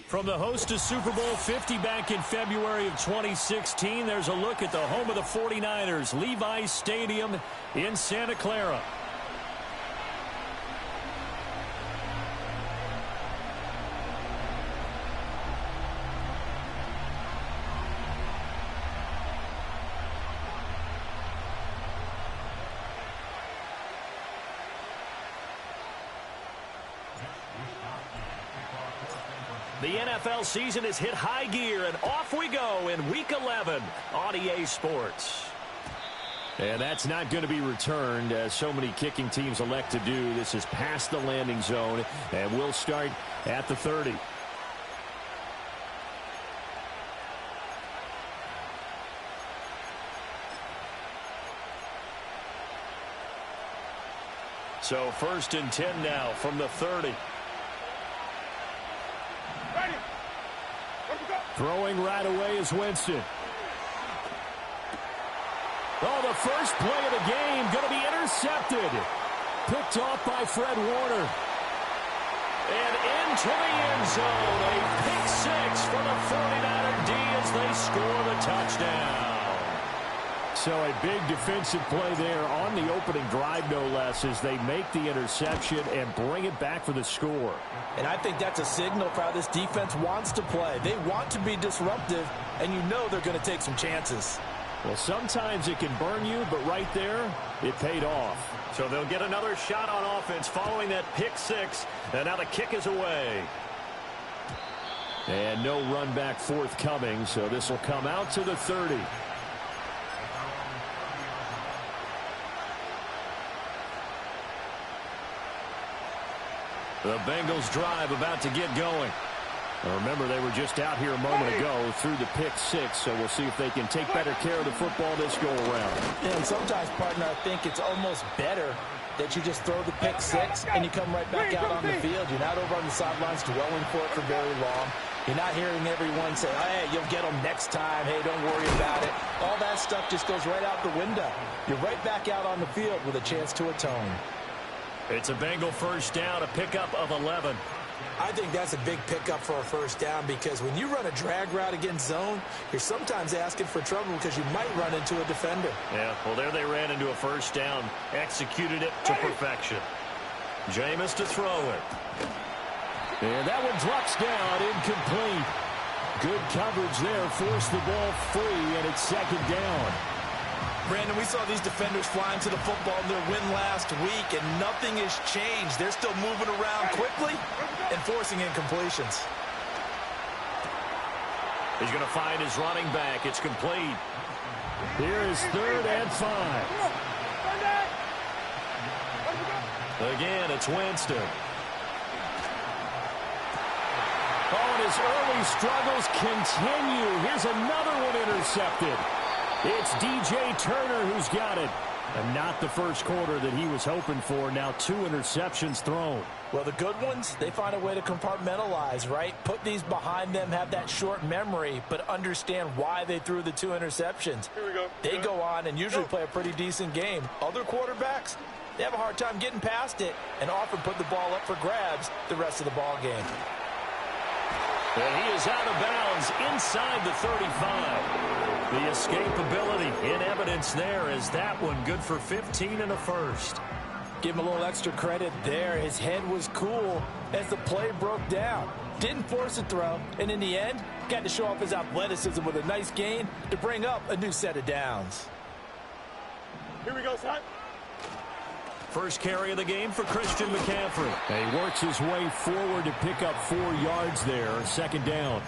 From the host to Super Bowl 50 back in February of 2016, there's a look at the home of the 49ers, Levi's Stadium in Santa Clara. The NFL season has hit high gear, and off we go in Week 11 on EA Sports. And that's not going to be returned, as so many kicking teams elect to do. This is past the landing zone, and we'll start at the 30. So 1st and 10 now from the 30. Throwing right away is Winston. Oh, the first play of the game going to be intercepted. Picked off by Fred Warner. And into the end zone. A pick six for the 49er D as they score the touchdown. So a big defensive play there on the opening drive, no less, as they make the interception and bring it back for the score. And I think that's a signal for how this defense wants to play. They want to be disruptive, and you know they're going to take some chances. Well, sometimes it can burn you, but right there, it paid off. So they'll get another shot on offense following that pick six, and now the kick is away. And no run back forthcoming, so this will come out to the 30. The Bengals drive about to get going. Remember, they were just out here a moment ago through the pick six, so we'll see if they can take better care of the football this go-around. And sometimes, partner, I think it's almost better that you just throw the pick six and you come right back out on the field. You're not over on the sidelines dwelling for it for very long. You're not hearing everyone say, hey, you'll get them next time. Hey, don't worry about it. All that stuff just goes right out the window. You're right back out on the field with a chance to atone. It's a Bengal first down, a pickup of 11. I think that's a big pickup for a first down because when you run a drag route against zone, you're sometimes asking for trouble because you might run into a defender. Yeah, well, there they ran into a first down, executed it to perfection. Jameis to throw it. And that one drops down, incomplete. Good coverage there, forced the ball free, and it's second down. Brandon, we saw these defenders flying to the football in their win last week, and nothing has changed. They're still moving around quickly and forcing incompletions. He's going to find his running back. It's complete. Here is 3rd and 5. Again, it's Winston. Oh, and his early struggles continue. Here's another one intercepted. It's DJ Turner who's got it. And not the first quarter that he was hoping for. Now 2 interceptions thrown. Well, the good ones, they find a way to compartmentalize, right? Put these behind them, have that short memory, but understand why they threw the 2 interceptions. Here we go. They go on and usually play a pretty decent game. Other quarterbacks, they have a hard time getting past it and often put the ball up for grabs the rest of the ball game. And he is out of bounds inside the 35. The escapability in evidence there as that one good for 15 and a first. Give him a little extra credit there. His head was cool as the play broke down. Didn't force a throw, and in the end, got to show off his athleticism with a nice gain to bring up a new set of downs. Here we go, son. First carry of the game for Christian McCaffrey. He works his way forward to pick up 4 yards there, second down.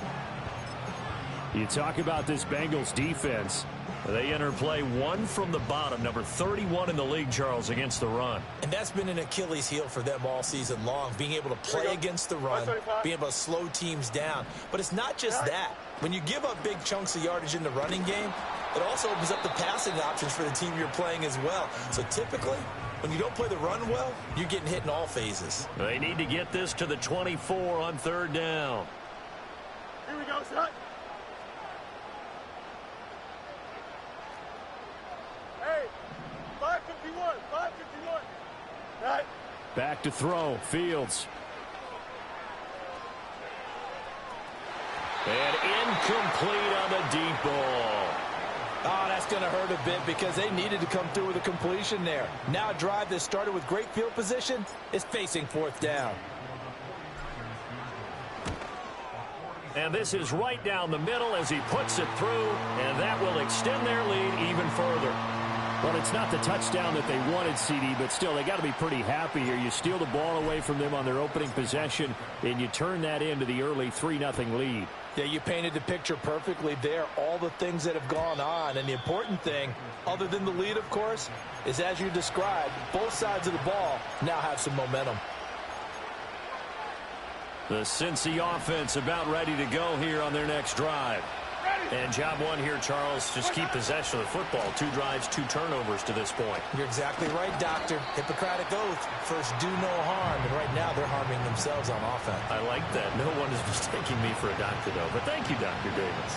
You talk about this Bengals defense. They enter play 1 from the bottom, number 31 in the league, Charles, against the run. And that's been an Achilles heel for them all season long, being able to play against the run, being able to slow teams down. But it's not just that. When you give up big chunks of yardage in the running game, it also opens up the passing options for the team you're playing as well. So typically, when you don't play the run well, you're getting hit in all phases. They need to get this to the 24 on 3rd down. Here we go, son. Hey, 551, 551. Right. Back to throw, Fields. incomplete on the deep ball. Oh, that's going to hurt a bit because they needed to come through with a completion there. Now a drive that started with great field position is facing fourth down. And this is right down the middle as he puts it through, and that will extend their lead even further. Well, it's not the touchdown that they wanted, CD, but still, they got to be pretty happy here. You steal the ball away from them on their opening possession, and you turn that into the early 3-0 lead. Yeah, you painted the picture perfectly there, all the things that have gone on. And the important thing, other than the lead, of course, is as you described, both sides of the ball now have some momentum. The Cincy offense about ready to go here on their next drive. And job one here, Charles, just keep possession of the football. 2 drives, 2 turnovers to this point. You're exactly right, Doctor. Hippocratic oath. First, do no harm. And right now, they're harming themselves on offense. I like that. No one is mistaking me for a doctor, though. But thank you, Dr. Davis.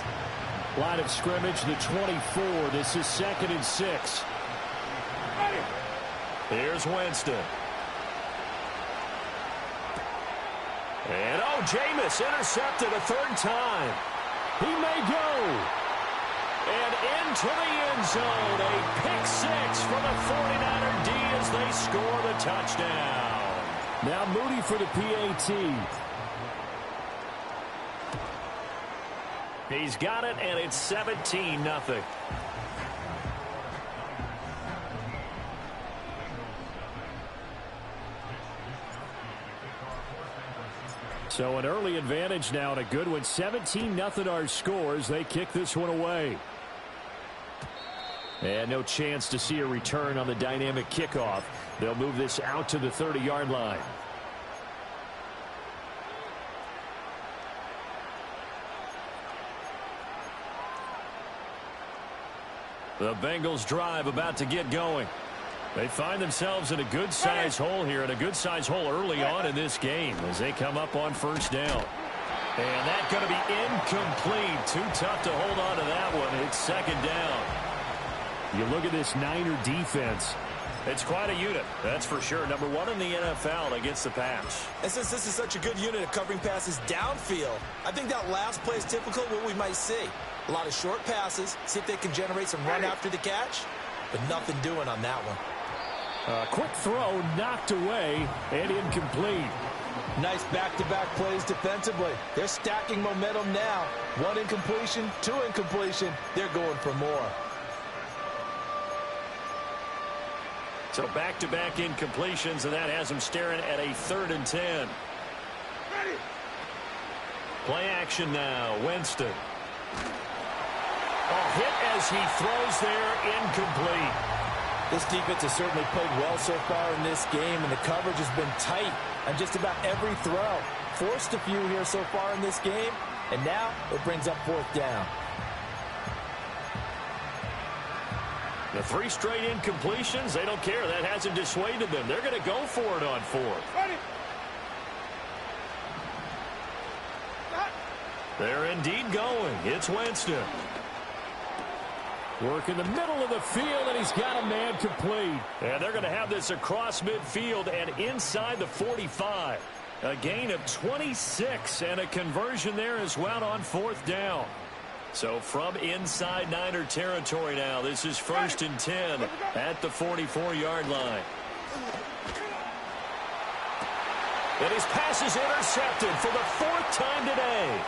Line of scrimmage, the 24. This is 2nd and 6. Here's Winston. And, oh, Jameis intercepted a 3rd time. He may go. And into the end zone. A pick 6 for the 49er D as they score the touchdown. Now Moody for the PAT. He's got it, and it's 17-0. So an early advantage now and a good one. 17-0 our scores. They kick this one away. And no chance to see a return on the dynamic kickoff. They'll move this out to the 30-yard line. The Bengals drive about to get going. They find themselves in a good-sized hole here, and a good-sized hole early on in this game as they come up on 1st down. And that's going to be incomplete. Too tough to hold on to that one. It's 2nd down. You look at this Niner defense. It's quite a unit, that's for sure. Number 1 in the NFL against the pass. And since this is such a good unit of covering passes downfield, I think that last play is typical of what we might see. A lot of short passes, see if they can generate some run after the catch, but nothing doing on that one. Quick throw knocked away and incomplete. Nice back-to-back plays defensively. They're stacking momentum now. 1 incompletion, 2 incompletion. They're going for more. So back-to-back incompletions, and that has them staring at a 3rd and 10. Play action now. Winston. Hit as he throws there, incomplete. This defense has certainly played well so far in this game, and the coverage has been tight on just about every throw. Forced a few here so far in this game, and now it brings up 4th down. The 3 straight incompletions, they don't care. That hasn't dissuaded them. They're going to go for it on 4th. They're indeed going. It's Winston. Work in the middle of the field, and he's got a man complete. And they're going to have this across midfield and inside the 45. A gain of 26 and a conversion there as well on 4th down. So from inside Niner territory now, this is 1st and 10 at the 44-yard line. And his pass is intercepted for the 4th time today.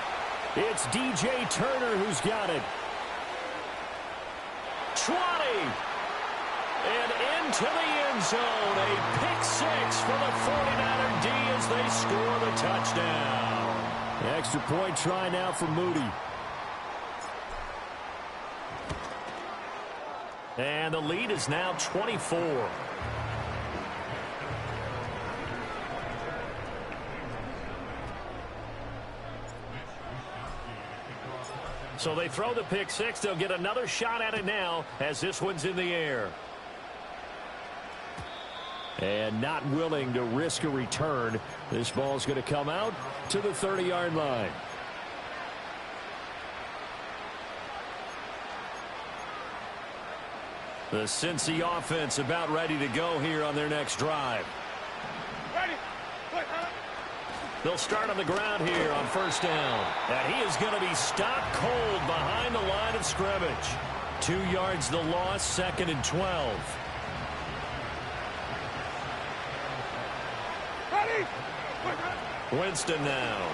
It's DJ Turner who's got it. 20. And into the end zone. A pick 6 for the 49er D as they score the touchdown. Extra point try now for Moody. And the lead is now 24. So they throw the pick 6. They'll get another shot at it now as this one's in the air. And not willing to risk a return. This ball's going to come out to the 30-yard line. The Cincy offense about ready to go here on their next drive. They'll start on the ground here on first down. And he is going to be stopped cold behind the line of scrimmage. 2 yards the loss, 2nd and 12. Ready? Winston now.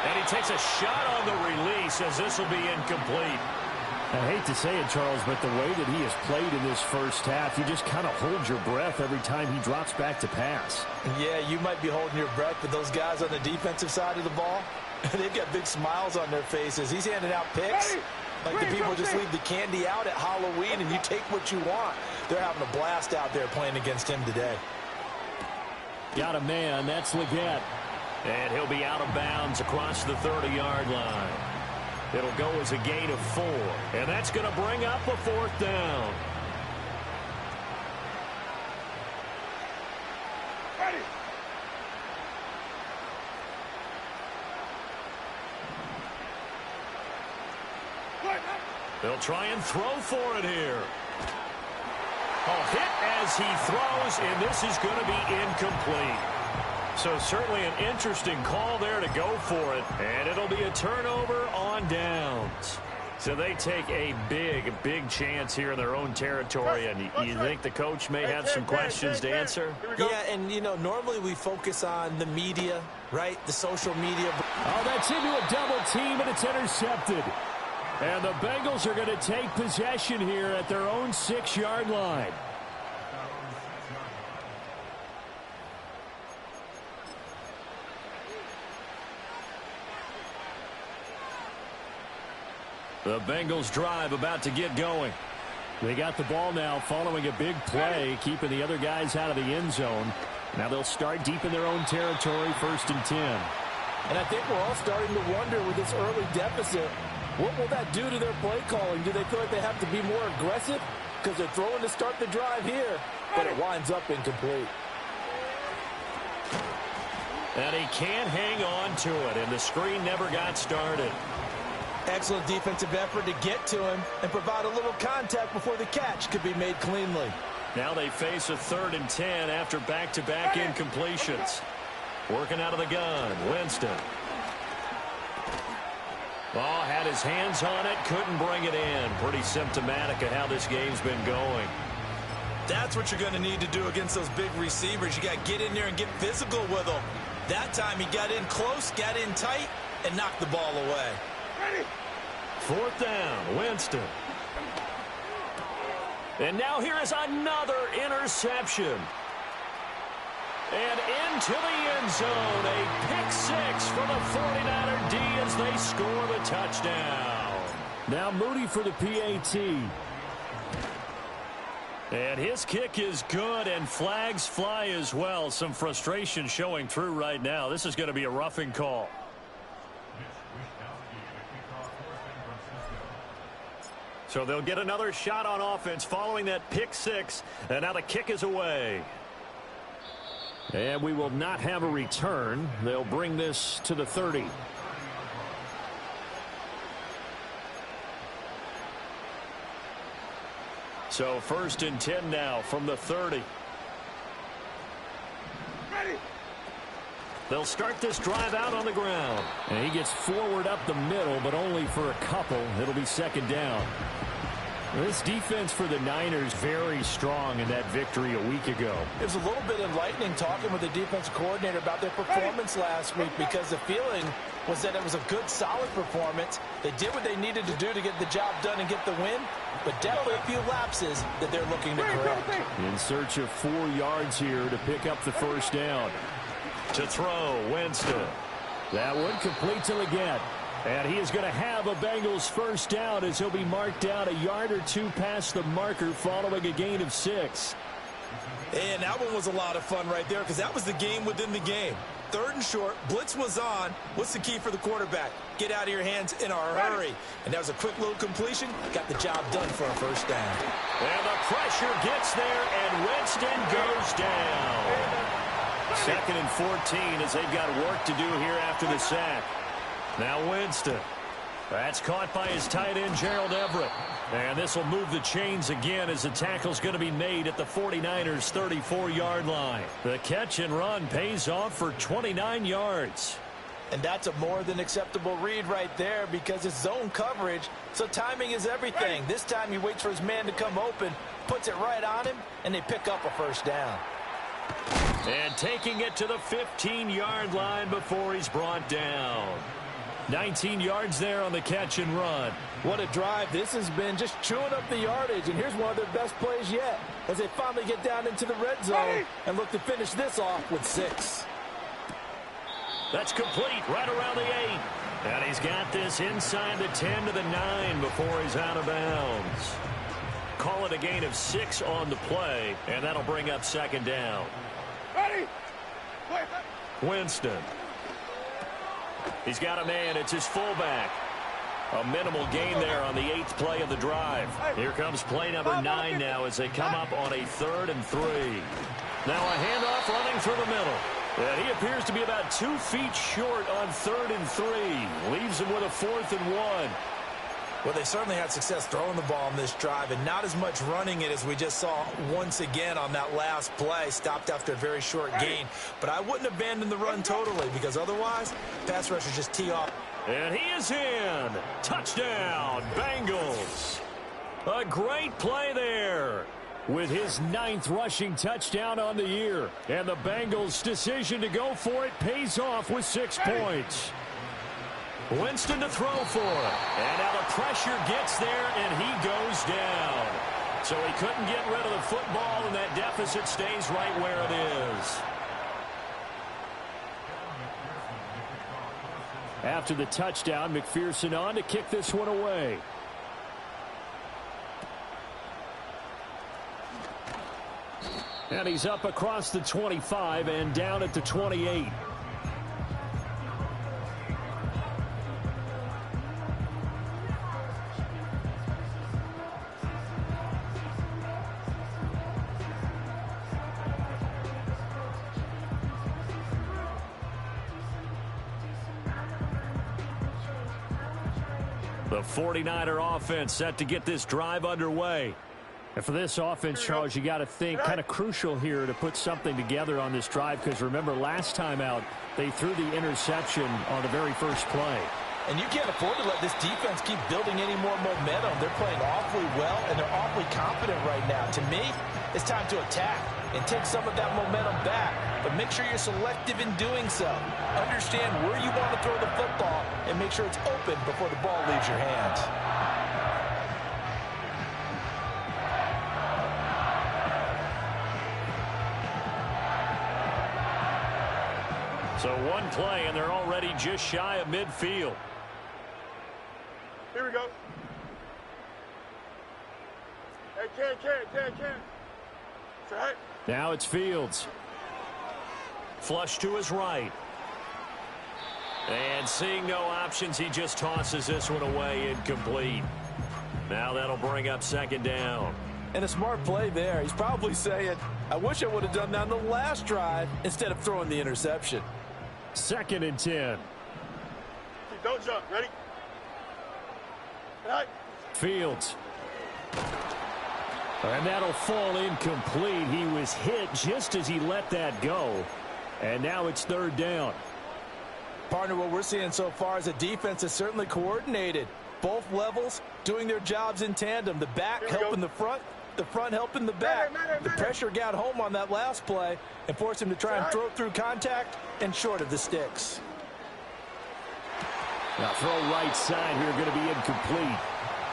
And he takes a shot on the release as this will be incomplete. I hate to say it, Charles, but the way that he has played in this first half, you just kind of hold your breath every time he drops back to pass. Yeah, you might be holding your breath, but those guys on the defensive side of the ball, they've got big smiles on their faces. He's handing out picks like the people just leave the candy out at Halloween and you take what you want. They're having a blast out there playing against him today. Got a man, that's Legette. And he'll be out of bounds across the 30-yard line. It'll go as a gain of 4. And that's going to bring up a 4th down. Ready? They'll try and throw for it here. Oh, hit as he throws, and this is going to be incomplete. So certainly an interesting call there to go for it, and it'll be a turnover on downs. So they take a big chance here in their own territory, and you think the coach may have some questions to answer? Yeah, and, you know, normally we focus on the media, right, the social media. Oh, that's into a double team, and it's intercepted. And the Bengals are going to take possession here at their own 6-yard line. The Bengals drive about to get going. They got the ball now following a big play, keeping the other guys out of the end zone. Now they'll start deep in their own territory, 1st and 10. And I think we're all starting to wonder with this early deficit, what will that do to their play calling? Do they feel like they have to be more aggressive? Because they're throwing to start the drive here, but it winds up incomplete. And he can't hang on to it, and the screen never got started. Excellent defensive effort to get to him and provide a little contact before the catch could be made cleanly. Now they face a 3rd and 10 after back-to-back incompletions. Working out of the gun, Winston. Ball had his hands on it, couldn't bring it in. Pretty symptomatic of how this game's been going. That's what you're going to need to do against those big receivers. You got to get in there and get physical with them. That time he got in close, got in tight, and knocked the ball away. 4th down, Winston. And now here is another interception. And into the end zone, a pick 6 for the 49er D as they score the touchdown. Now Moody for the PAT. And his kick is good, and flags fly as well. Some frustration showing through right now. This is going to be a roughing call. So they'll get another shot on offense following that pick 6, and now the kick is away. And we will not have a return. They'll bring this to the 30. So 1st and 10 now from the 30. Ready? They'll start this drive out on the ground. And he gets forward up the middle, but only for a couple. It'll be 2nd down. This defense for the Niners very strong in that victory a week ago. It was a little bit enlightening talking with the defense coordinator about their performance last week, because the feeling was that it was a good, solid performance. They did what they needed to do to get the job done and get the win, but definitely a few lapses that they're looking to correct. In search of 4 yards here to pick up the 1st down. To throw, Winston. That one complete to Legette. And he is going to have a Bengals 1st down as he'll be marked down a yard or 2 past the marker following a gain of 6. And that one was a lot of fun right there, because that was the game within the game. 3rd and short, blitz was on. What's the key for the quarterback? Get out of your hands in a hurry. And that was a quick little completion. Got the job done for a 1st down. And the pressure gets there, and Winston goes down. 2nd and 14 as they've got work to do here after the sack. Now Winston. That's caught by his tight end, Gerald Everett. And this will move the chains again as the tackle's going to be made at the 49ers' 34-yard line. The catch and run pays off for 29 yards. And that's a more than acceptable read right there because it's zone coverage, so timing is everything. This time he waits for his man to come open, puts it right on him, and they pick up a first down. And taking it to the 15-yard line before he's brought down. 19 yards there on the catch and run. What a drive this has been, just chewing up the yardage. And here's one of their best plays yet as they finally get down into the red zone and look to finish this off with 6. That's complete right around the 8. And he's got this inside the 10 to the 9 before he's out of bounds. Call it a gain of 6 on the play, and that'll bring up second down. Ready? Winston. He's got a man. It's his fullback. A minimal gain there on the 8th play of the drive. Here comes play number 9 now as they come up on a 3rd and 3. Now a handoff running through the middle. And he appears to be about 2 feet short on 3rd and 3. Leaves him with a 4th and 1. Well, they certainly had success throwing the ball on this drive and not as much running it as we just saw once again on that last play. Stopped after a very short gain. But I wouldn't abandon the run totally because otherwise, pass rushers just tee off. And he is in. Touchdown, Bengals. A great play there with his 9th rushing touchdown on the year. And the Bengals' decision to go for it pays off with 6 points. Winston to throw for it. And now the pressure gets there, and he goes down. So he couldn't get rid of the football, and that deficit stays right where it is. After the touchdown, McPherson on to kick this one away. And he's up across the 25 and down at the 28. The 49er offense set to get this drive underway. And for this offense, Charles, you got to think kind of crucial here to put something together on this drive because remember last time out they threw the interception on the very first play. And you can't afford to let this defense keep building any more momentum. They're playing awfully well and they're awfully confident right now. To me, it's time to attack and take some of that momentum back. But make sure you're selective in doing so. Understand where you want to throw the football and make sure it's open before the ball leaves your hands. So one play and they're already just shy of midfield. Here we go. Hey, Ken. Say hey. Now it's Fields. Flush to his right. And seeing no options, he just tosses this one away incomplete. Now that'll bring up second down. And a smart play there. He's probably saying, I wish I would have done that on the last drive instead of throwing the interception. 2nd and 10. Don't jump. Ready? Right. Fields. And that'll fall incomplete. He was hit just as he let that go. And now it's 3rd down. Partner, what we're seeing so far is a defense is certainly coordinated. Both levels doing their jobs in tandem. The back helping the front helping the back. The pressure got home on that last play and forced him to try and throw through contact and short of the sticks. Now throw right side here going to be incomplete.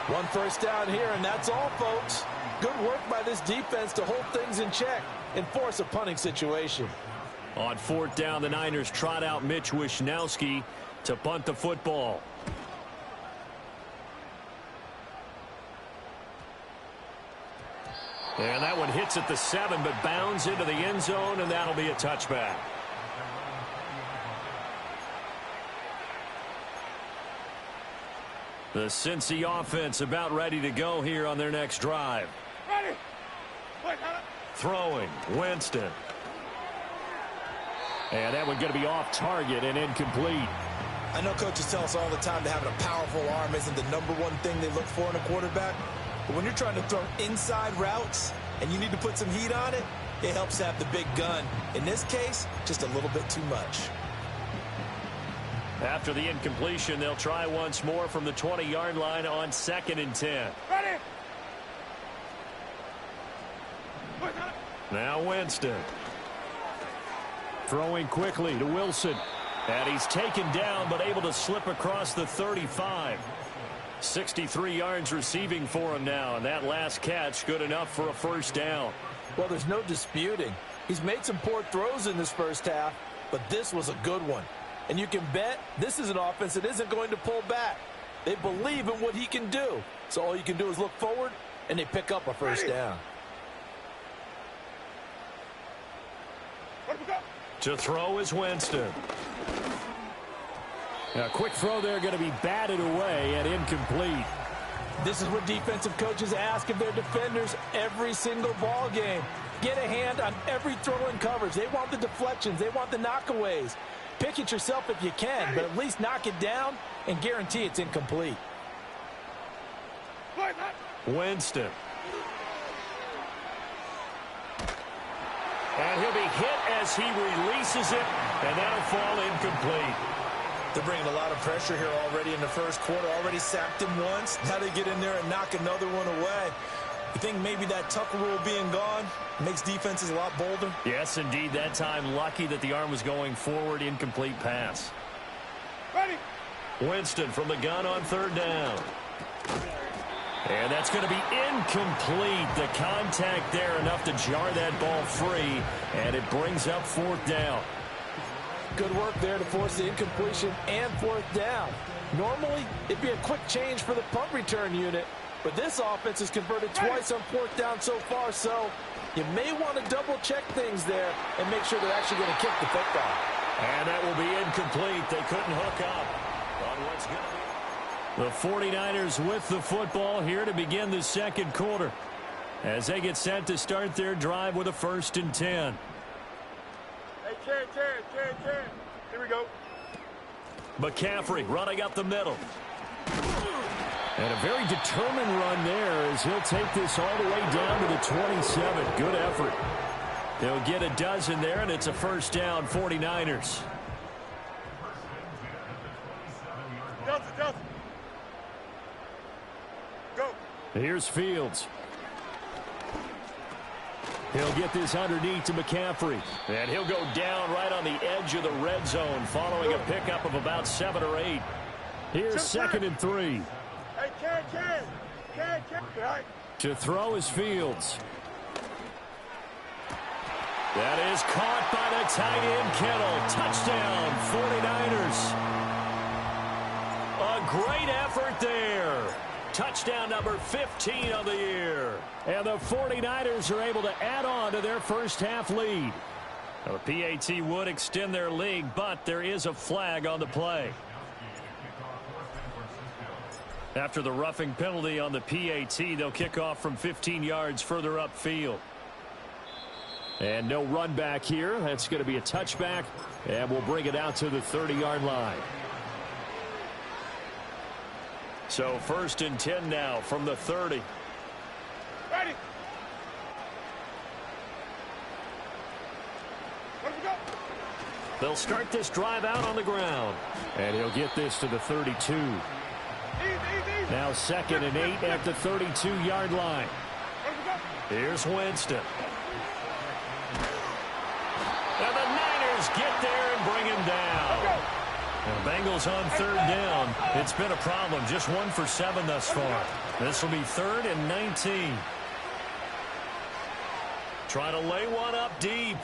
One first down here, and that's all, folks. Good work by this defense to hold things in check and force a punting situation. On 4th down, the Niners trot out Mitch Wishnowski to punt the football. And that one hits at the 7, but bounds into the end zone, and that'll be a touchback. The Cincy offense about ready to go here on their next drive. Ready. Throwing, Winston. And that one going to be off target and incomplete. I know coaches tell us all the time that having a powerful arm isn't the #1 thing they look for in a quarterback. But when you're trying to throw inside routes and you need to put some heat on it, it helps have the big gun. In this case, just a little bit too much. After the incompletion, they'll try once more from the 20-yard line on 2nd and 10. Ready? Now Winston. Throwing quickly to Wilson. And he's taken down but able to slip across the 35. 63 yards receiving for him now. And that last catch good enough for a first down. Well, there's no disputing. He's made some poor throws in this first half, but this was a good one. And you can bet this is an offense that isn't going to pull back. They believe in what he can do. So all you can do is look forward, and they pick up a first down. To throw is Winston. A quick throw there going to be batted away and incomplete. This is what defensive coaches ask of their defenders every single ball game. Get a hand on every throw in coverage. They want the deflections. They want the knockaways. Pick it yourself if you can, but at least knock it down and guarantee it's incomplete. Winston. And he'll be hit as he releases it, and that'll fall incomplete. They're bringing a lot of pressure here already in the first quarter. Already sacked him once. Now they get in there and knock another one away. You think maybe that Tucker rule being gone makes defenses a lot bolder? Yes, indeed. That time, lucky that the arm was going forward. Incomplete pass. Ready? Winston from the gun on 3rd down. And that's going to be incomplete. The contact there enough to jar that ball free, and it brings up 4th down. Good work there to force the incompletion and 4th down. Normally, it'd be a quick change for the punt return unit, but this offense has converted twice on 4th down so far, so you may want to double-check things there and make sure they're actually going to kick the football. And that will be incomplete. They couldn't hook up on what's going to be. The 49ers with the football here to begin the second quarter as they get set to start their drive with a 1st and 10. Hey, 10. Here we go. McCaffrey running up the middle. And a very determined run there as he'll take this all the way down to the 27. Good effort. They'll get a dozen there, and it's a first down, 49ers. Delta. Go. Here's Fields. He'll get this underneath to McCaffrey. And he'll go down right on the edge of the red zone following a pickup of about 7 or 8. Here's 2nd and 3. Hey, Ken. Right. To throw is Fields. That is caught by the tight end Kittle. Touchdown, 49ers. A great effort there. Touchdown number 15 of the year. And the 49ers are able to add on to their first half lead. The PAT would extend their lead, but there is a flag on the play. After the roughing penalty on the PAT, they'll kick off from 15 yards further upfield. And no run back here. That's going to be a touchback, and we'll bring it out to the 30-yard line. So 1st and 10 now from the 30. Ready. They'll start this drive out on the ground. And he'll get this to the 32. Now 2nd and 8 at the 32-yard line. Here's Winston. And the Niners get there and bring him down. And the Bengals on 3rd down. It's been a problem. Just 1 for 7 thus far. This will be 3rd and 19. Trying to lay one up deep.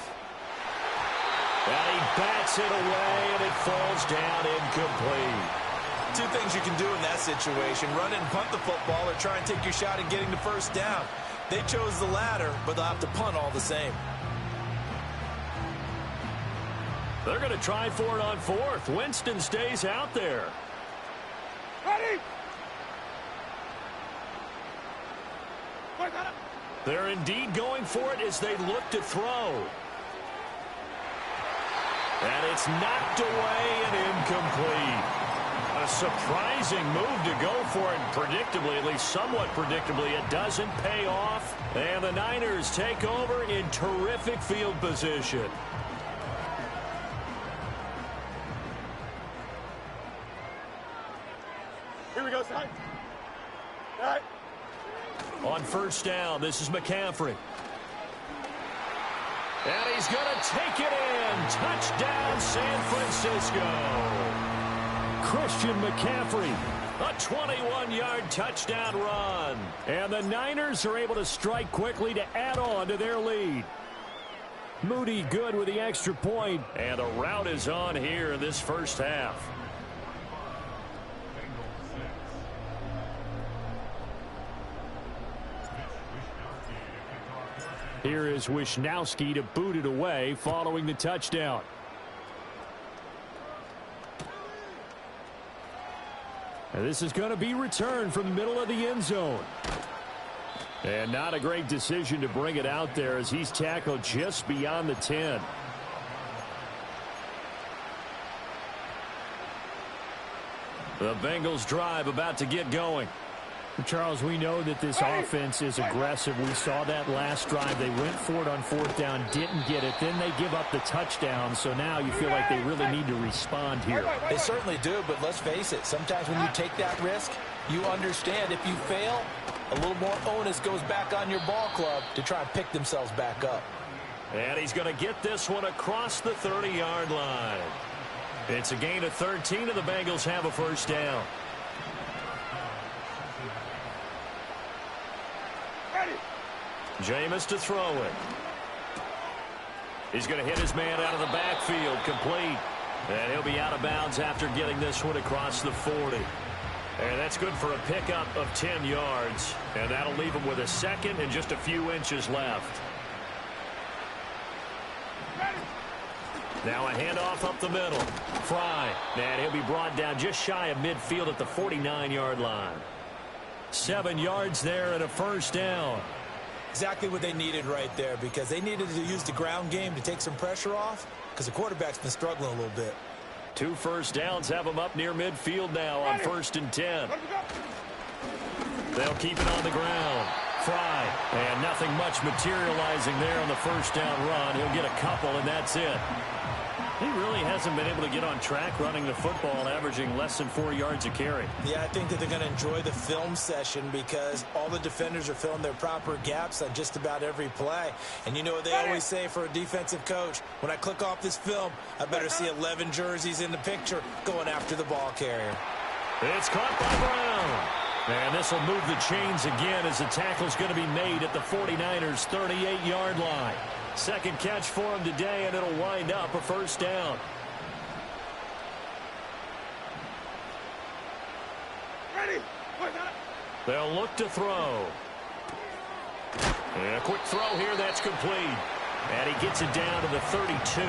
And he bats it away, and it falls down incomplete. 2 things you can do in that situation: run and punt the football, or try and take your shot at getting the first down. They chose the latter, but they'll have to punt all the same. They're going to try for it on 4th. Winston stays out there. Ready. They're indeed going for it as they look to throw. And it's knocked away and incomplete. A surprising move to go for it. Predictably, at least somewhat predictably, it doesn't pay off. And the Niners take over in terrific field position. Here we go, side. Side. On first down, this is McCaffrey. And he's going to take it in. Touchdown, San Francisco. Christian McCaffrey, a 21-yard touchdown run. And the Niners are able to strike quickly to add on to their lead. Moody good with the extra point. And the route is on here in this first half. Here is Wishnowsky to boot it away following the touchdown. And this is going to be returned from the middle of the end zone. And not a great decision to bring it out there as he's tackled just beyond the 10. The Bengals drive about to get going. Charles, we know that this offense is aggressive. We saw that last drive. They went for it on fourth down, didn't get it. Then they give up the touchdown. So now you feel like they really need to respond here. They certainly do, but let's face it. Sometimes when you take that risk, you understand if you fail, a little more onus goes back on your ball club to try and pick themselves back up. And he's going to get this one across the 30-yard line. It's a gain of 13, and the Bengals have a first down. Jameis to throw it. He's going to hit his man out of the backfield, complete. And he'll be out of bounds after getting this one across the 40. And that's good for a pickup of 10 yards. And that'll leave him with a second and just a few inches left. Now a handoff up the middle. Fry. And he'll be brought down just shy of midfield at the 49-yard line. 7 yards there and a first down. Exactly what they needed right there, because they needed to use the ground game to take some pressure off, because the quarterback's been struggling a little bit. 2 first downs have them up near midfield now on 1st and 10. They'll keep it on the ground. Fry. And nothing much materializing there on the first down run. He'll get a couple, and that's it. He really hasn't been able to get on track running the football, averaging less than 4 yards a carry. Yeah, I think that they're going to enjoy the film session because all the defenders are filling their proper gaps on just about every play. And you know what they always say for a defensive coach, when I click off this film, I better see 11 jerseys in the picture going after the ball carrier. It's caught by Brown. And this will move the chains again as the tackle's going to be made at the 49ers' 38-yard line. Second catch for him today, and it'll wind up a first down. Ready. They'll look to throw. And a quick throw here, that's complete. And he gets it down to the 32.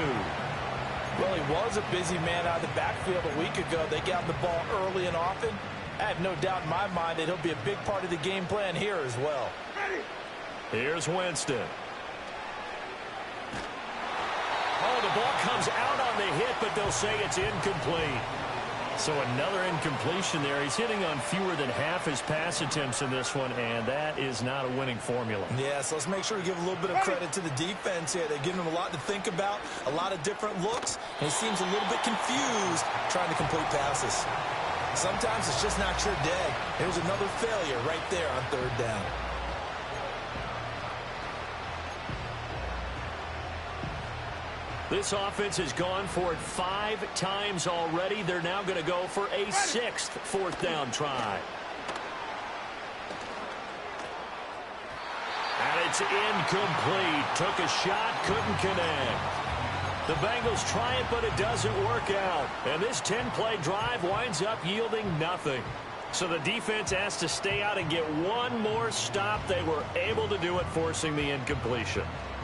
Well, he was a busy man out of the backfield a week ago. They got the ball early and often. I have no doubt in my mind that he'll be a big part of the game plan here as well. Ready. Here's Winston. Oh, the ball comes out on the hit, but they'll say it's incomplete. So another incompletion there. He's hitting on fewer than half his pass attempts in this one, and that is not a winning formula. Yeah, so let's make sure we give a little bit of credit to the defense here. They're giving him a lot to think about, a lot of different looks, and he seems a little bit confused trying to complete passes. Sometimes it's just not your day. There's another failure right there on third down. This offense has gone for it 5 times already. They're now going to go for a 6th fourth down try. And it's incomplete. Took a shot, couldn't connect. The Bengals try it, but it doesn't work out. And this 10-play drive winds up yielding nothing. So the defense has to stay out and get one more stop. They were able to do it, forcing the incompletion.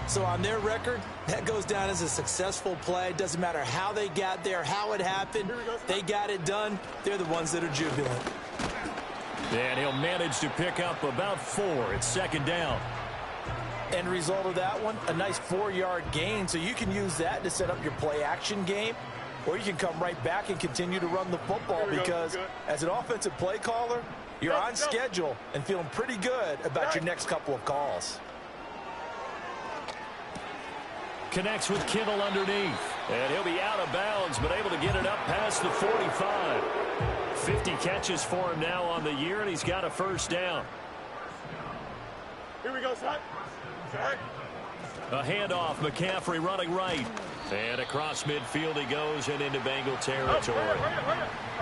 So on their record, that goes down as a successful play. Doesn't matter how they got there, how it happened. They got it done. They're the ones that are jubilant. And he'll manage to pick up about 4. It's second down. End result of that one, a nice 4-yard gain. So you can use that to set up your play action game. or you can come right back and continue to run the football because as an offensive play caller, you're on schedule and feeling pretty good about your next couple of calls. Connects with Kittle underneath. And he'll be out of bounds, but able to get it up past the 45. 50 catches for him now on the year, and he's got a first down. Here we go, son. A handoff, McCaffrey running right. And across midfield he goes and into Bengal territory.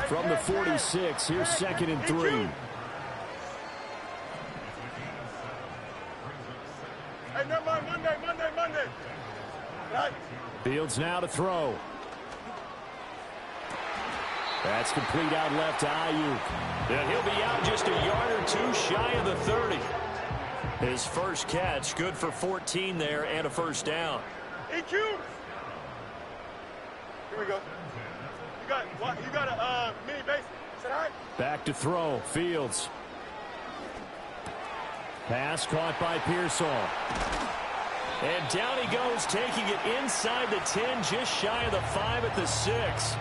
From the 46, here's 2nd and 3. Hey, never mind, Monday. Right. Fields now to throw. That's complete out left to Ayuk. And he'll be out just a yard or two shy of the 30. His first catch, good for 14 there and a first down. EQ. Here we go. You got a mini base. Say hi. Back to throw. Fields. Pass caught by Pearsall. And down he goes, taking it inside the 10, just shy of the 5 at the 6.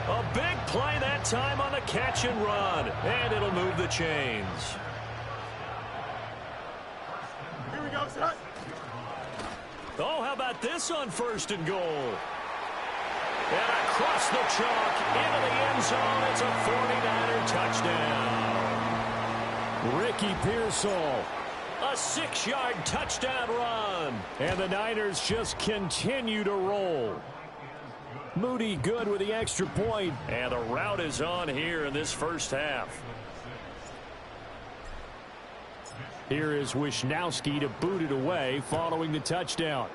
A big play that time on the catch and run. And it'll move the chains. Here we go, son. Oh, how about this on 1st and goal? And across the chalk, into the end zone. It's a 49er touchdown. Ricky Pearsall. A 6-yard touchdown run. And the Niners just continue to roll. Moody good with the extra point. And the route is on here in this first half. Here is Wishnowski to boot it away following the touchdown.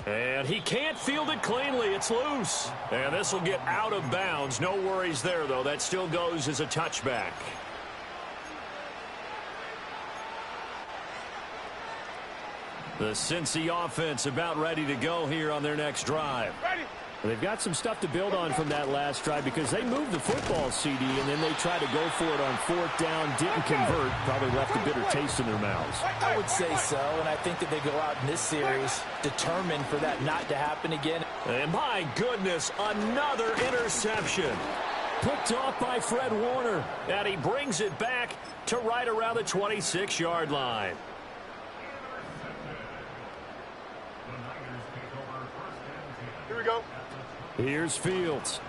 And he can't field it cleanly. It's loose. And this will get out of bounds. No worries there, though. That still goes as a touchback. The Cincy offense about ready to go here on their next drive. Ready. They've got some stuff to build on from that last drive because they moved the football, CD, and then they tried to go for it on 4th down, didn't convert, probably left a bitter taste in their mouths. I would say so, and I think that they go out in this series determined for that not to happen again. And my goodness, another interception. Picked off by Fred Warner. And he brings it back to right around the 26-yard line. Here we go. Here's Fields.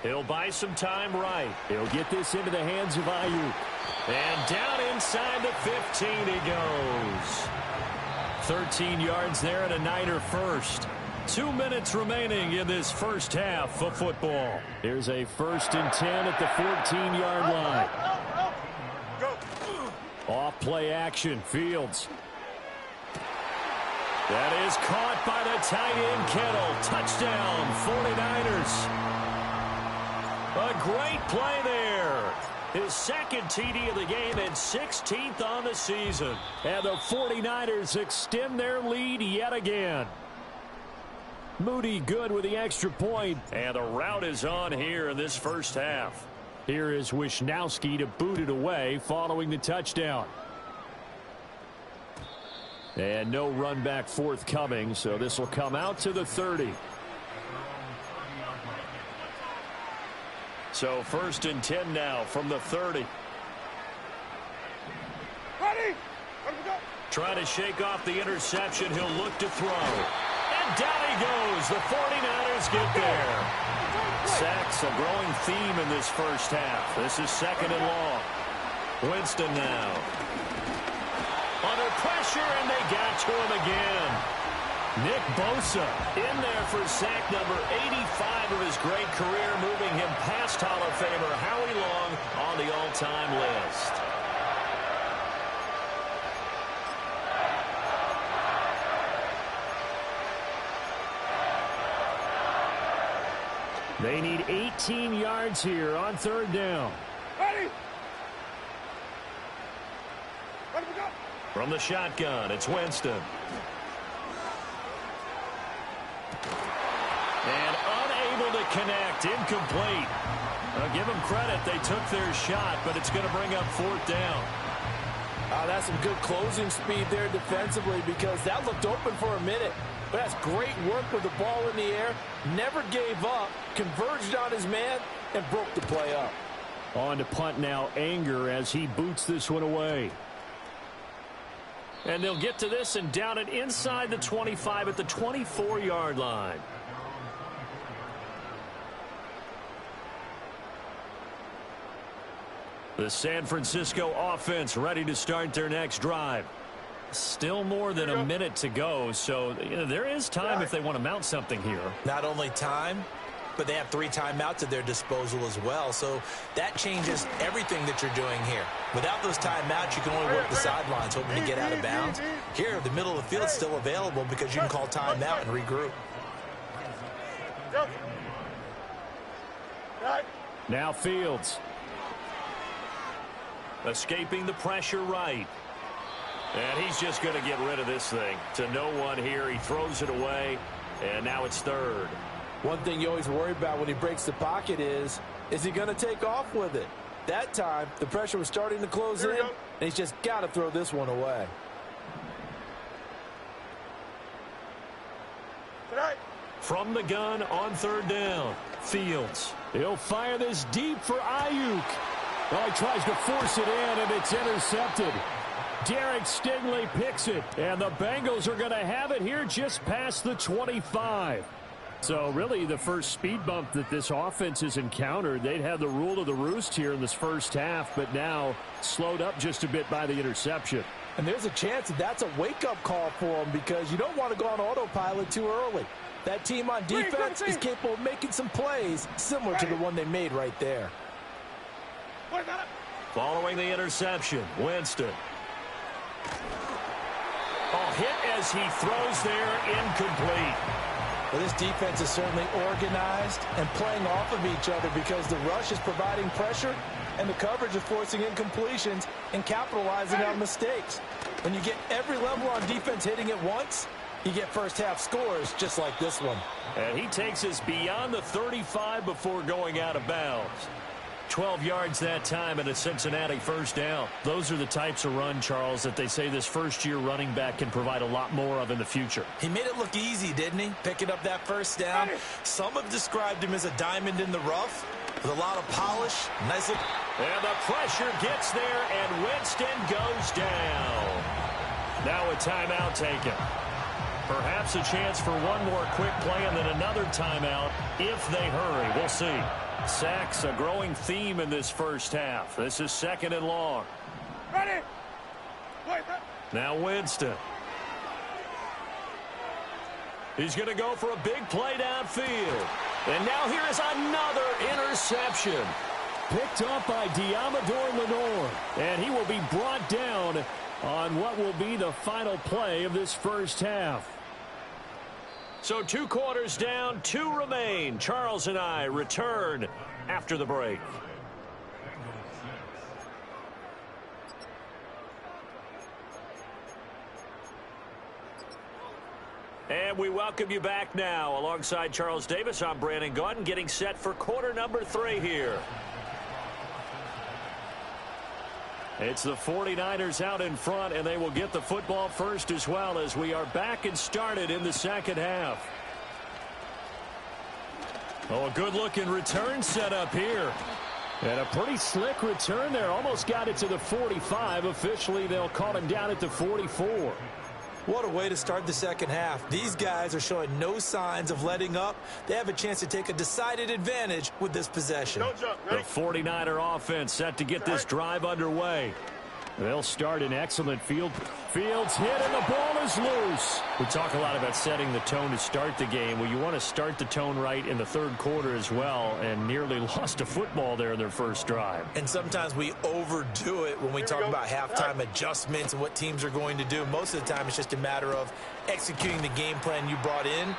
He'll buy some time right. He'll get this into the hands of Ayuk. And down inside the 15 he goes. 13 yards there and a Niner first. 2 minutes remaining in this first half of football. Here's a 1st and 10 at the 14-yard line. Go. Off play action. Fields. That is caught by the tight end Kittle. Touchdown, 49ers. A great play there. His 2nd TD of the game and 16th on the season. And the 49ers extend their lead yet again. Moody good with the extra point. And the route is on here in this first half. Here is Wishnowski to boot it away following the touchdown. And no run back forthcoming, so this will come out to the 30. So 1st and 10 now from the 30. Ready. Trying to shake off the interception. He'll look to throw. And down he goes. The 49ers get there. Sacks a growing theme in this first half. This is 2nd and long. Winston now. Under pressure, and they got to him again. Nick Bosa in there for sack number 85 of his great career, moving him past Hall of Famer Howie Long on the all-time list. They need 18 yards here on 3rd down. Ready. From the shotgun, it's Winston. And unable to connect, incomplete. I'll give them credit, they took their shot, but it's going to bring up 4th down. That's some good closing speed there defensively because that looked open for a minute. But that's great work with the ball in the air. Never gave up, converged on his man, and broke the play up. On to punt now, Anger, as he boots this one away. And they'll get to this and down it inside the 25 at the 24-yard line. The San Francisco offense ready to start their next drive. Still more than a minute to go, so there is time if they want to mount something here. Not only time, but they have 3 timeouts at their disposal as well, so that changes everything that you're doing here. Without those timeouts, you can only work the sidelines, hoping to get out of bounds. Here, the middle of the field is still available because you can call timeout and regroup. Now Fields. Escaping the pressure right. And he's just going to get rid of this thing. To no one here. He throws it away, and now it's third. One thing you always worry about when he breaks the pocket is he going to take off with it? That time, the pressure was starting to close in, and he's just got to throw this one away. From the gun on third down, Fields. He'll fire this deep for Ayuk. Well, he tries to force it in, and it's intercepted. Derek Stingley picks it, and the Bengals are going to have it here just past the 25. So really the first speed bump that this offense has encountered. They'd had the rule of the roost here in this first half, but now slowed up just a bit by the interception. And there's a chance that that's a wake-up call for them because you don't want to go on autopilot too early. That team on defense is capable of making some plays similar to the one they made right there. Following the interception, Winston. Oh, hit as he throws there, incomplete. Well, this defense is certainly organized and playing off of each other because the rush is providing pressure and the coverage is forcing incompletions and capitalizing on mistakes. When you get every level on defense hitting at once, you get first-half scores just like this one. And he takes us beyond the 35 before going out of bounds. 12 yards that time and a Cincinnati first down. Those are the types of run, Charles, that they say this first-year running back can provide a lot more of in the future. He made it look easy, didn't he? Picking up that first down. Some have described him as a diamond in the rough with a lot of polish. Nice look. And the pressure gets there, and Winston goes down. Now a timeout taken. Perhaps a chance for one more quick play and then another timeout if they hurry. We'll see. Sacks, a growing theme in this first half. This is second and long. Ready. Now Winston. He's going to go for a big play downfield. And now here is another interception. Picked up by Diamador Lenore. And he will be brought down on what will be the final play of this first half. So 2 quarters down, 2 remain. Charles and I return after the break. And we welcome you back now. Alongside Charles Davis, I'm Brandon Gaudin, getting set for quarter number 3 here. It's the 49ers out in front, and they will get the football first as well as we are back and started in the second half. Oh, a good-looking return set up here. And a pretty slick return there. Almost got it to the 45. Officially, they'll call him down at the 44. What a way to start the second half. These guys are showing no signs of letting up. They have a chance to take a decided advantage with this possession. The 49er offense set to get this drive underway. They'll start an excellent field. Fields hit and the ball is loose. We talk a lot about setting the tone to start the game. Well, you want to start the tone right in the third quarter as well, and nearly lost a football there in their first drive. And sometimes we overdo it when we talk about halftime adjustments and what teams are going to do. Most of the time it's just a matter of executing the game plan you brought in.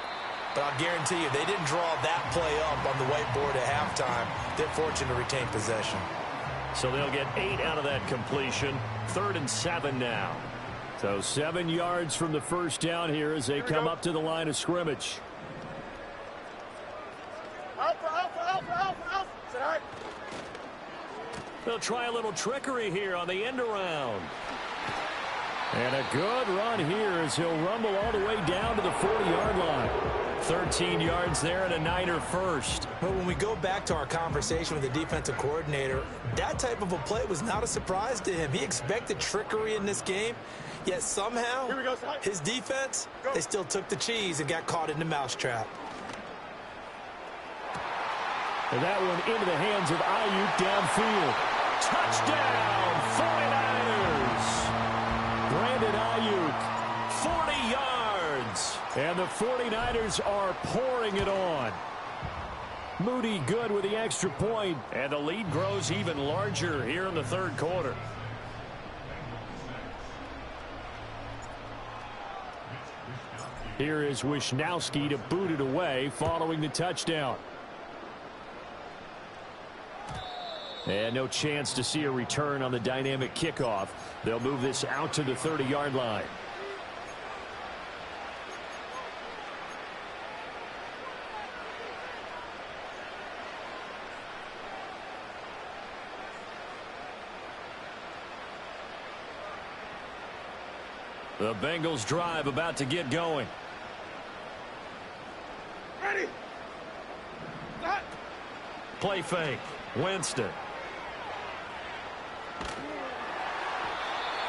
But I'll guarantee you, they didn't draw that play up on the whiteboard at halftime. They're fortunate to retain possession. So they'll get 8 out of that completion. 3rd and 7 now. So 7 yards from the first down here as they come up to the line of scrimmage. They'll try a little trickery here on the end around. And a good run here as he'll rumble all the way down to the 40-yard line. 13 yards there and a Niner first. But when we go back to our conversation with the defensive coordinator, that type of a play was not a surprise to him. He expected trickery in this game, yet somehow his defense, they still took the cheese and got caught in the mousetrap. And that one into the hands of Ayuk downfield. Touchdown, 49ers! Brandon Ayuk, 40 yards. And the 49ers are pouring it on. Moody good with the extra point. And the lead grows even larger here in the third quarter. Here is Wisnowski to boot it away following the touchdown. And no chance to see a return on the dynamic kickoff. They'll move this out to the 30-yard line. The Bengals drive about to get going. Ready. Set. Play fake. Winston.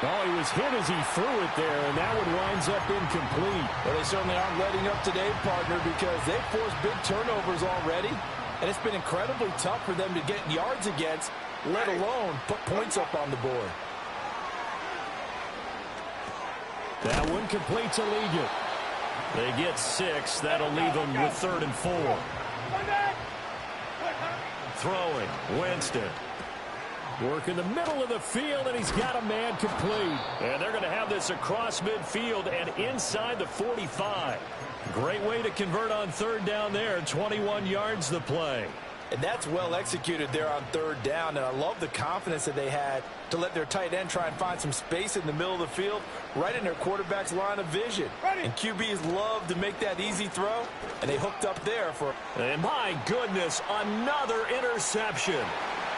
Oh, he was hit as he threw it there, and that one winds up incomplete. Well, they certainly aren't letting up today, partner, because they've forced big turnovers already, and it's been incredibly tough for them to get yards against, let alone put points up on the board. That one completes Allegiant. They get 6. That'll leave them with 3rd and 4. Throwing. Winston. Work in the middle of the field, and he's got a man complete. And they're going to have this across midfield and inside the 45. Great way to convert on 3rd down there. 21 yards the play. And that's well executed there on 3rd down. And I love the confidence that they had to let their tight end try and find some space in the middle of the field, right in their quarterback's line of vision. And QBs love to make that easy throw, and they hooked up there for... And my goodness, another interception.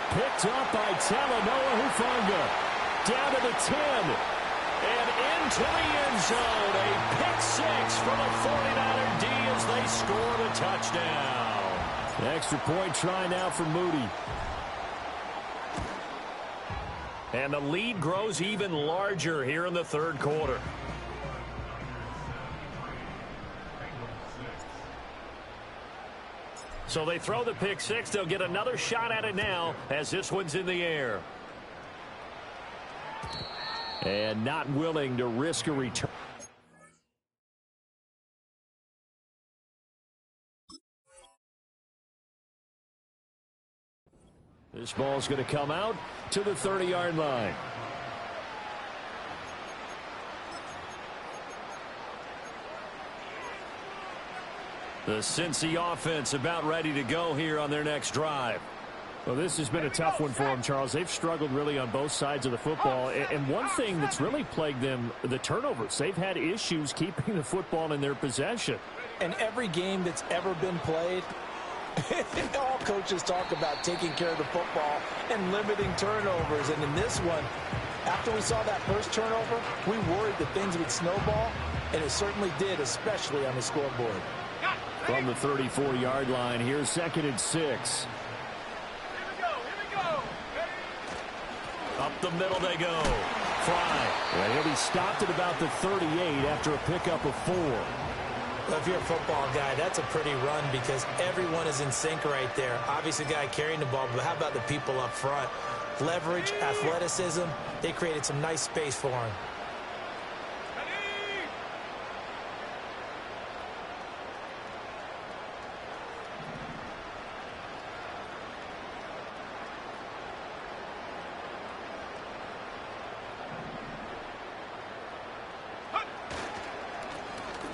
Picked up by Talanoa Hufanga. Down to the 10. And into the end zone. A pick 6 for the 49er D as they score the touchdown. Extra point try now for Moody. And the lead grows even larger here in the third quarter. So they throw the pick 6. They'll get another shot at it now as this one's in the air. And not willing to risk a return. This ball's going to come out to the 30-yard line. The Cincy offense about ready to go here on their next drive. Well, this has been a tough one for them, Charles. They've struggled really on both sides of the football. And one thing that's really plagued them, the turnovers. They've had issues keeping the football in their possession. And every game that's ever been played, all coaches talk about taking care of the football and limiting turnovers. And in this one, after we saw that first turnover, we worried that things would snowball, and it certainly did, especially on the scoreboard. From the 34-yard line, here's 2nd and 6. Up the middle they go. Fry. And he'll be stopped at about the 38 after a pickup of 4. Well, if you're a football guy, that's a pretty run because everyone is in sync right there. Obviously, the guy carrying the ball, but how about the people up front? Leverage, athleticism, they created some nice space for him.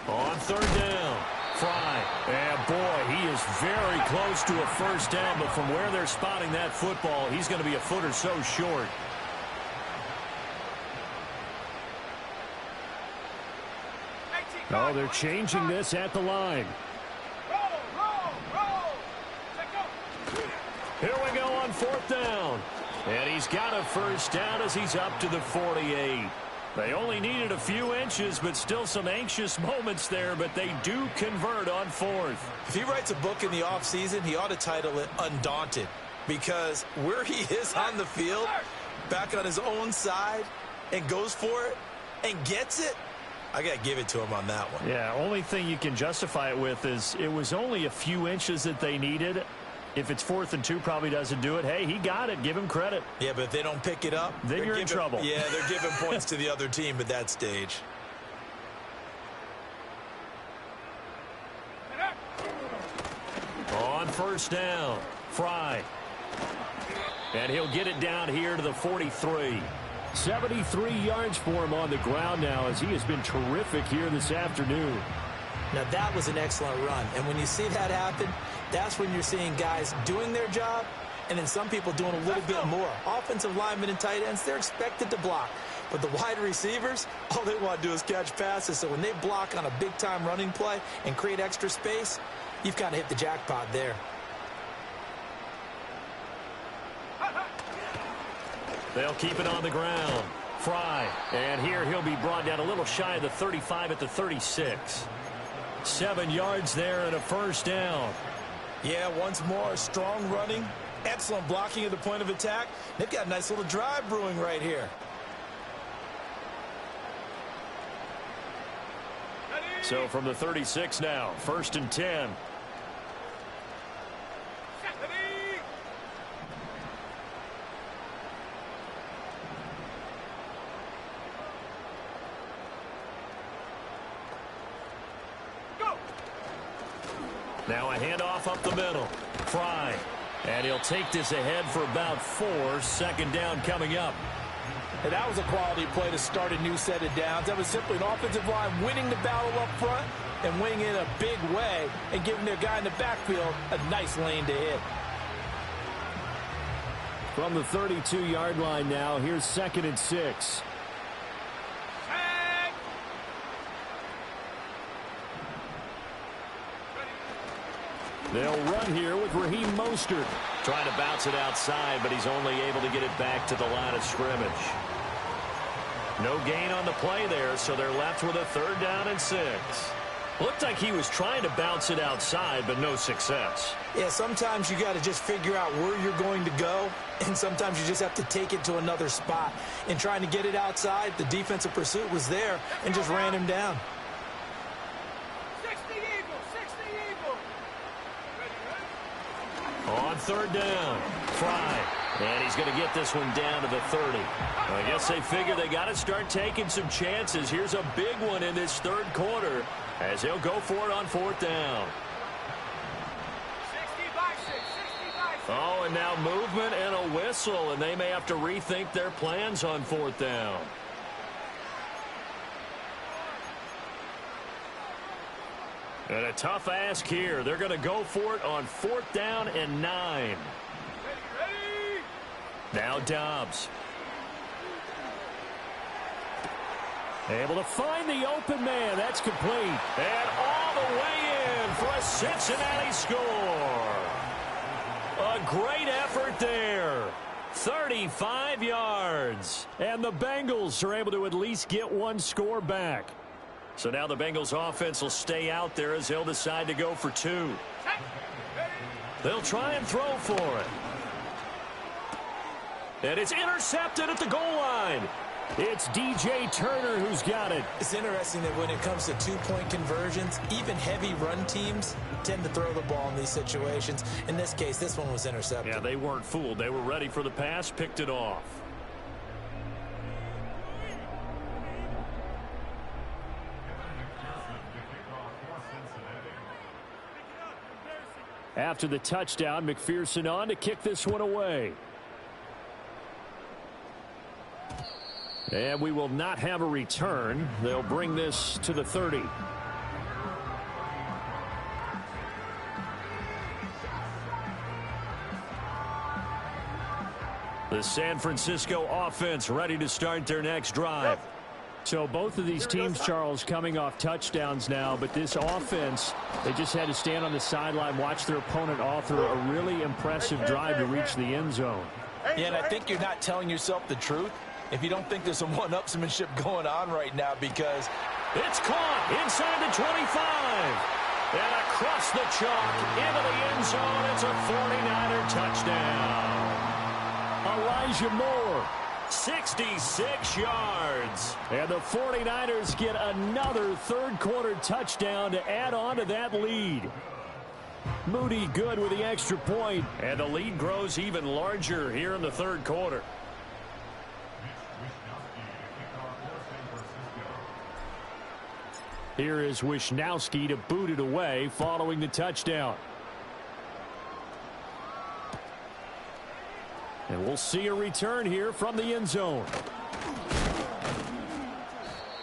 On 3rd down, Fry. And boy, he is very close to a first down, but from where they're spotting that football, he's going to be a foot or so short. Oh, they're changing this at the line. Here we go on 4th down. And he's got a first down as he's up to the 48. They only needed a few inches, but still some anxious moments there, but they do convert on fourth. If he writes a book in the offseason, he ought to title it Undaunted, because where he is on the field, back on his own side, and goes for it and gets it, I got to give it to him on that one. Yeah, only thing you can justify it with is it was only a few inches that they needed. If it's 4th and 2, probably doesn't do it. Hey, he got it. Give him credit. Yeah, but if they don't pick it up, then you're in trouble. Yeah, they're giving points to the other team at that stage. On first down, Fry. And he'll get it down here to the 43. 73 yards for him on the ground now, as he has been terrific here this afternoon. Now, that was an excellent run. And when you see that happen, that's when you're seeing guys doing their job and then some people doing a little bit more. Offensive linemen and tight ends, they're expected to block. But the wide receivers, all they want to do is catch passes. So when they block on a big-time running play and create extra space, you've got to hit the jackpot there. They'll keep it on the ground. Fry. And here he'll be brought down a little shy of the 35 at the 36. 7 yards there and a first down. Yeah, once more, strong running, excellent blocking at the point of attack. They've got a nice little drive brewing right here. So from the 36 now, 1st and 10. Now a handoff up the middle. Fry. And he'll take this ahead for about 4. 2nd down coming up. And that was a quality play to start a new set of downs. That was simply an offensive line winning the battle up front and winning it a big way and giving their guy in the backfield a nice lane to hit. From the 32-yard line now, here's 2nd and 6. They'll run here with Raheem Mostert. Trying to bounce it outside, but he's only able to get it back to the line of scrimmage. No gain on the play there, so they're left with a 3rd down and 6. Looked like he was trying to bounce it outside, but no success. Yeah, sometimes you got to just figure out where you're going to go, and sometimes you just have to take it to another spot. In trying to get it outside, the defensive pursuit was there and just ran him down. On 3rd down, Fry. And he's going to get this one down to the 30. I guess they figure they got to start taking some chances. Here's a big one in this 3rd quarter as he'll go for it on 4th down. 60-6. Oh, and now movement and a whistle, and they may have to rethink their plans on 4th down. And a tough ask here. They're going to go for it on 4th down and 9. Ready. Now Dobbs. Able to find the open man. That's complete. And all the way in for a Cincinnati score. A great effort there. 35 yards. And the Bengals are able to at least get one score back. So now the Bengals offense will stay out there as they'll decide to go for 2. They'll try and throw for it. And it's intercepted at the goal line. It's DJ Turner who's got it. It's interesting that when it comes to two-point conversions, even heavy run teams tend to throw the ball in these situations. In this case, this one was intercepted. Yeah, they weren't fooled. They were ready for the pass, picked it off. After the touchdown, McPherson on to kick this one away. And we will not have a return. They'll bring this to the 30. The San Francisco offense ready to start their next drive. So both of these teams, Charles, coming off touchdowns now, but this offense, they just had to stand on the sideline, watch their opponent author a really impressive drive to reach the end zone. Yeah, and I think you're not telling yourself the truth if you don't think there's some one-upsmanship going on right now, because it's caught inside the 25. And across the chalk into the end zone. It's a 49er touchdown. Elijah Moore, 66 yards. And the 49ers get another third-quarter touchdown to add on to that lead. Moody good with the extra point, and the lead grows even larger here in the third quarter. Here is Wisnowski to boot it away following the touchdown. And we'll see a return here from the end zone.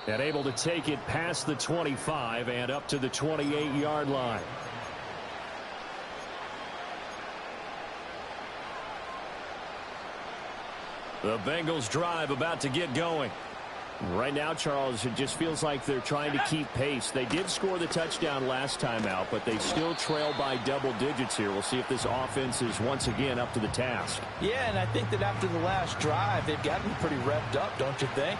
And able to take it past the 25 and up to the 28-yard line. The Bengals drive about to get going. Right now, Charles, it just feels like they're trying to keep pace. They did score the touchdown last time out, but they still trail by double digits here. We'll see if this offense is once again up to the task. Yeah, and I think that after the last drive, they've gotten pretty revved up, don't you think?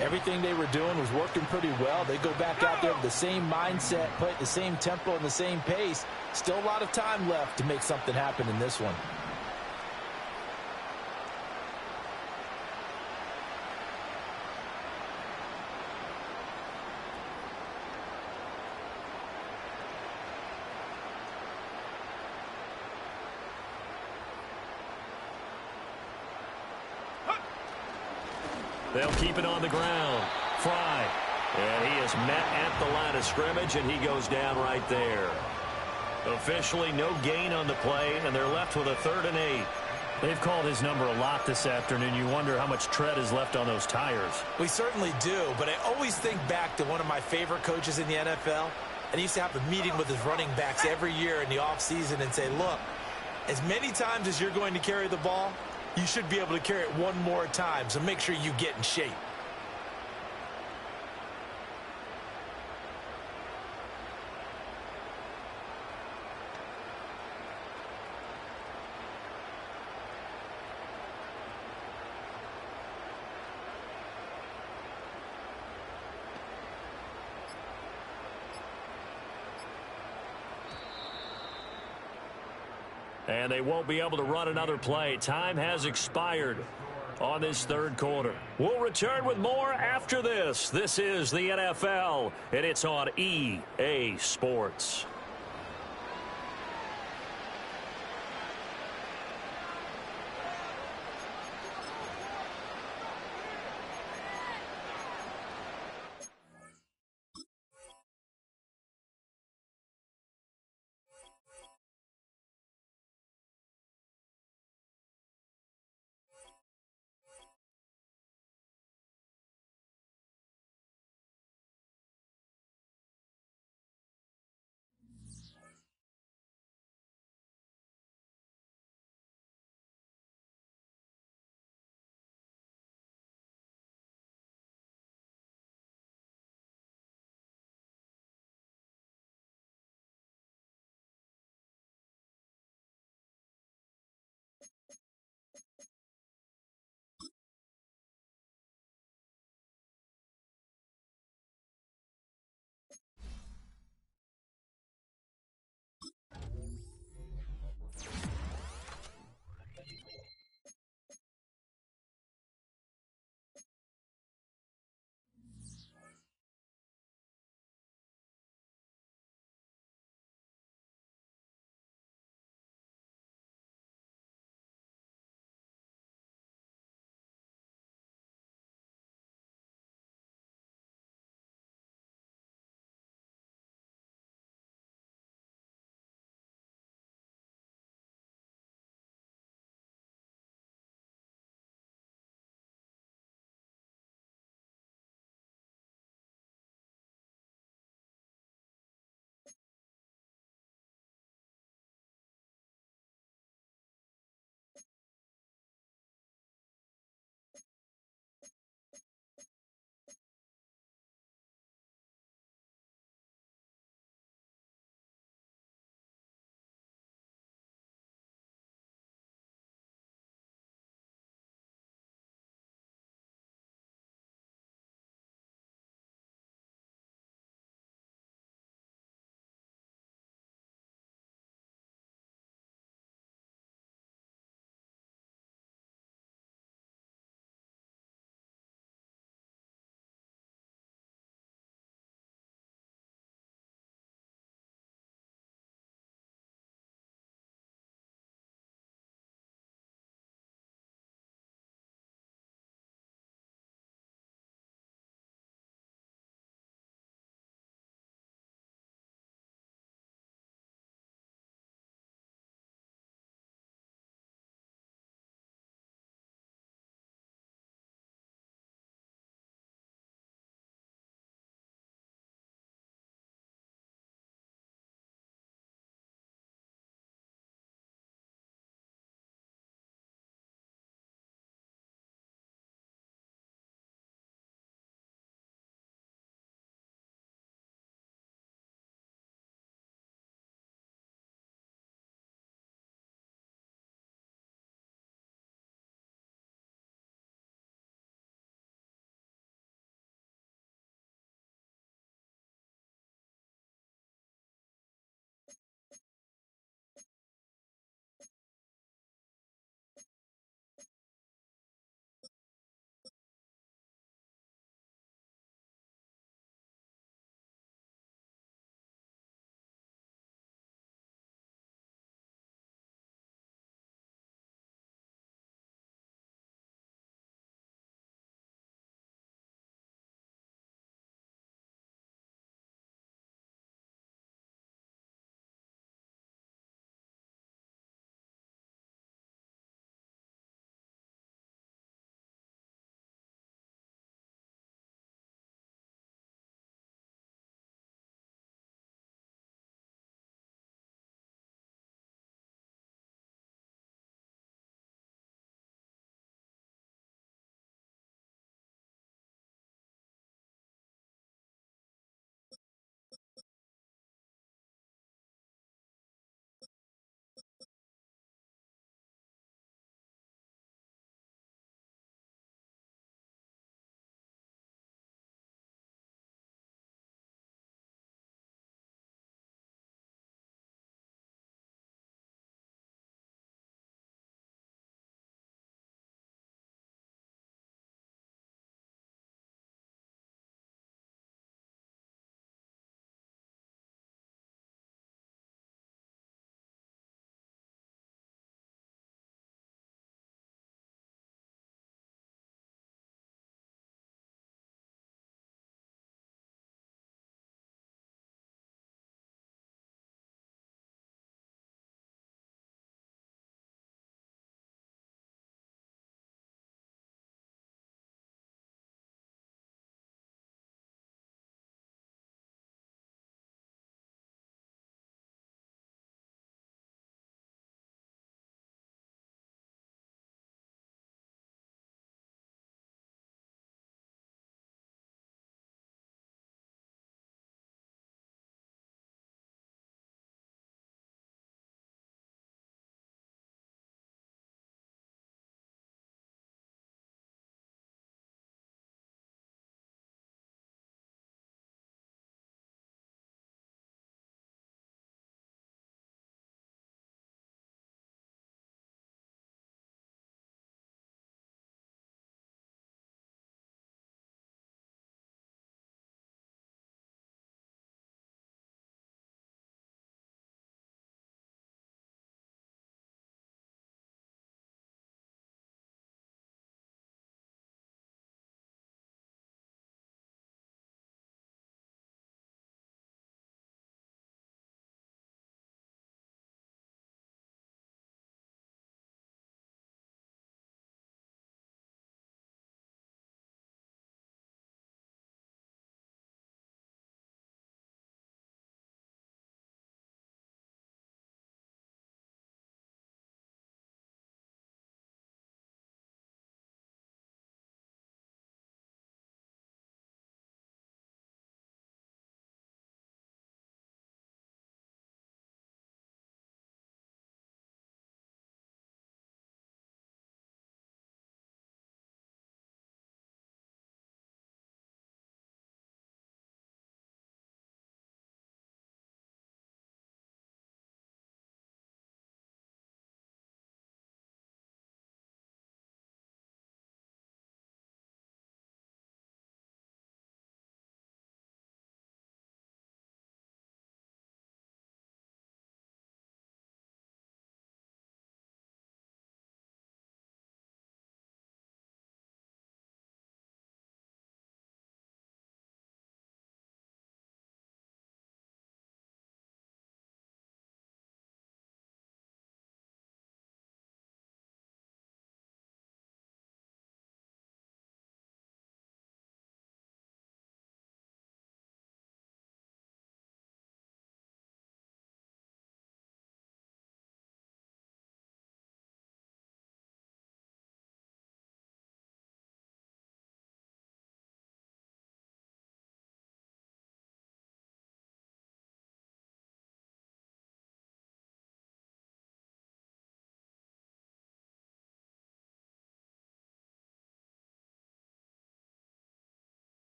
Everything they were doing was working pretty well. They go back out there with the same mindset, play at the same tempo and the same pace. Still a lot of time left to make something happen in this one. They'll keep it on the ground. Fry. And he is met at the line of scrimmage, and he goes down right there. Officially no gain on the play, and they're left with a 3rd and 8. They've called his number a lot this afternoon. You wonder how much tread is left on those tires. We certainly do, but I always think back to one of my favorite coaches in the NFL, and he used to have a meeting with his running backs every year in the offseason and say, look, as many times as you're going to carry the ball, you should be able to carry it one more time, so make sure you get in shape. And they won't be able to run another play. Time has expired on this third quarter. We'll return with more after this. This is the NFL, and it's on EA Sports.